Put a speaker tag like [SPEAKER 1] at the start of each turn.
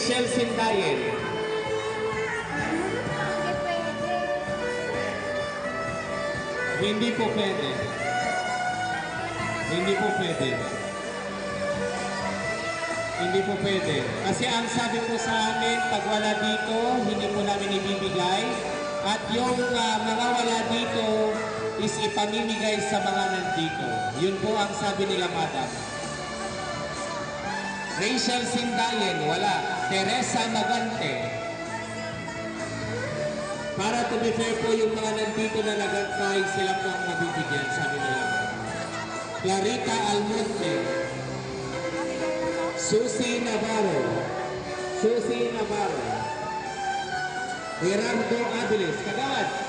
[SPEAKER 1] Rachel Sindayen. Hindi po pwede. Hindi po pwede. Hindi po pwede. Kasi ang sabi po sa amin, pag wala dito, hindi po namin ibibigay. At yung mga wala dito is ipamimigay sa mga nandito. Yun po ang sabi nila, madam. Rachel Sindayen, wala. Teresa Magante. Para to be fair po, yung mga nandito na nag-try, sila po ang mabibigyan, sabi nila. Clarita Almonte. Susie Navarro. Susie Navarro. Gerardo Aviles. Kagad.